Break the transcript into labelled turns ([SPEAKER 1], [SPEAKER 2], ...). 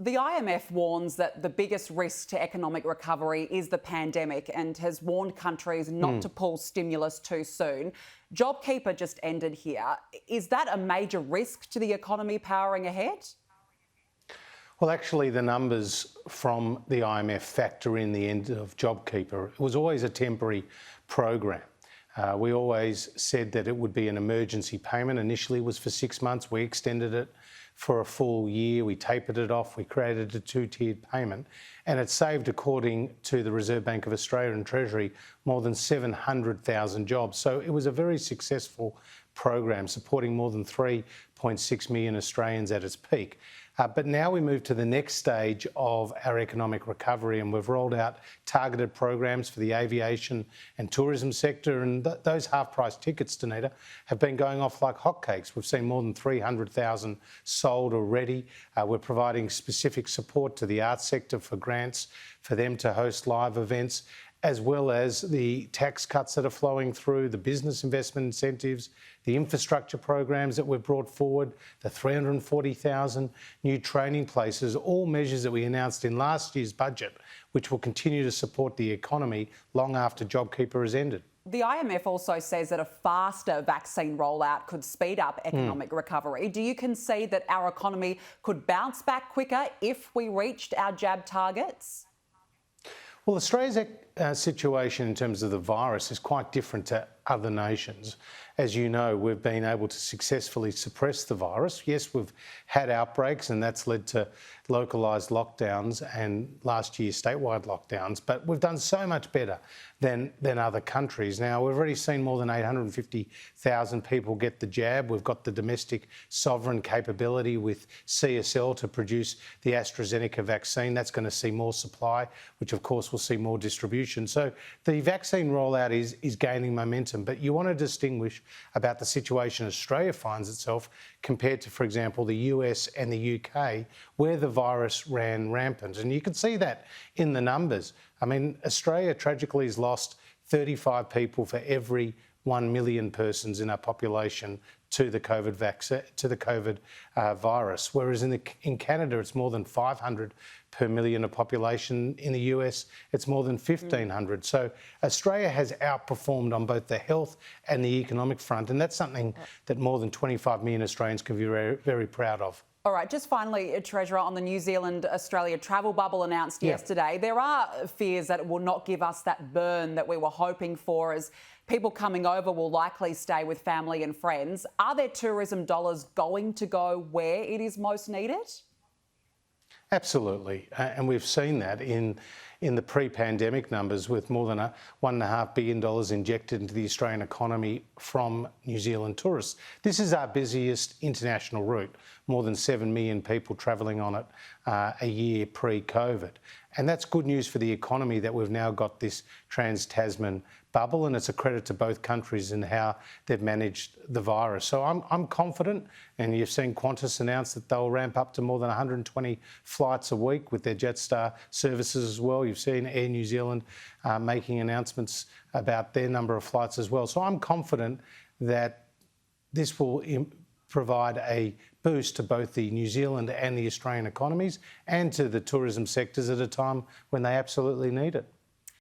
[SPEAKER 1] The IMF warns that the biggest risk to economic recovery is the pandemic and has warned countries not to pull stimulus too soon. JobKeeper just ended here. Is that a major risk to the economy powering ahead?
[SPEAKER 2] Well, actually, the numbers from the IMF factor in the end of JobKeeper. It was always a temporary program. We always said that it would be an emergency payment. Initially, it was for 6 months. We extended it for a full year. We tapered it off. We created a two-tiered payment. And it saved, according to the Reserve Bank of Australia and Treasury, more than 700,000 jobs. So it was a very successful program, supporting more than 3.6 million Australians at its peak. But now we move to the next stage of our economic recovery, and we've rolled out targeted programs for the aviation and tourism sector, and those half-price tickets, Danita, have been going off like hotcakes. We've seen more than 300,000 sold already. We're providing specific support to the arts sector for grants for them to host live events, as well as the tax cuts that are flowing through, the business investment incentives, the infrastructure programs that we've brought forward, the 340,000 new training places, all measures that we announced in last year's budget, which will continue to support the economy long after JobKeeper has ended.
[SPEAKER 1] The IMF also says that a faster vaccine rollout could speed up economic recovery. Do you concede that our economy could bounce back quicker if we reached our jab targets?
[SPEAKER 2] Well, Australia's situation in terms of the virus is quite different to other nations. As you know, we've been able to successfully suppress the virus. Yes, we've had outbreaks, and that's led to localised lockdowns and last year statewide lockdowns, but we've done so much better than other countries. Now, we've already seen more than 850,000 people get the jab. We've got the domestic sovereign capability with CSL to produce the AstraZeneca vaccine. That's going to see more supply, which of course will see more distribution. So the vaccine rollout is gaining momentum, but you want to distinguish about the situation Australia finds itself compared to, for example, the US and the UK, where the virus ran rampant. And you can see that in the numbers. I mean, Australia tragically has lost 35 people for every 1 million persons in our population to the COVID virus, whereas in Canada it's more than 500 per million of population. In the US it's more than 1,500. So Australia has outperformed on both the health and the economic front, and that's something that more than 25 million Australians can be very, very proud of.
[SPEAKER 1] All right, just finally, Treasurer, on the New Zealand-Australia travel bubble announced yesterday, there are fears that it will not give us that burn that we were hoping for, as people coming over will likely stay with family and friends. Are their tourism dollars going to go where it is most needed?
[SPEAKER 2] Absolutely, and we've seen that in the pre-pandemic numbers, with more than $1.5 billion injected into the Australian economy from New Zealand tourists. This is our busiest international route, more than 7 million people travelling on it a year pre-COVID. And that's good news for the economy that we've now got this trans-Tasman bubble, and it's a credit to both countries in how they've managed the virus. So I'm confident, and you've seen Qantas announce that they'll ramp up to more than 120 flights a week with their Jetstar services as well. You've seen Air New Zealand making announcements about their number of flights as well. So I'm confident that this will provide a boost to both the New Zealand and the Australian economies and to the tourism sectors at a time when they absolutely need it.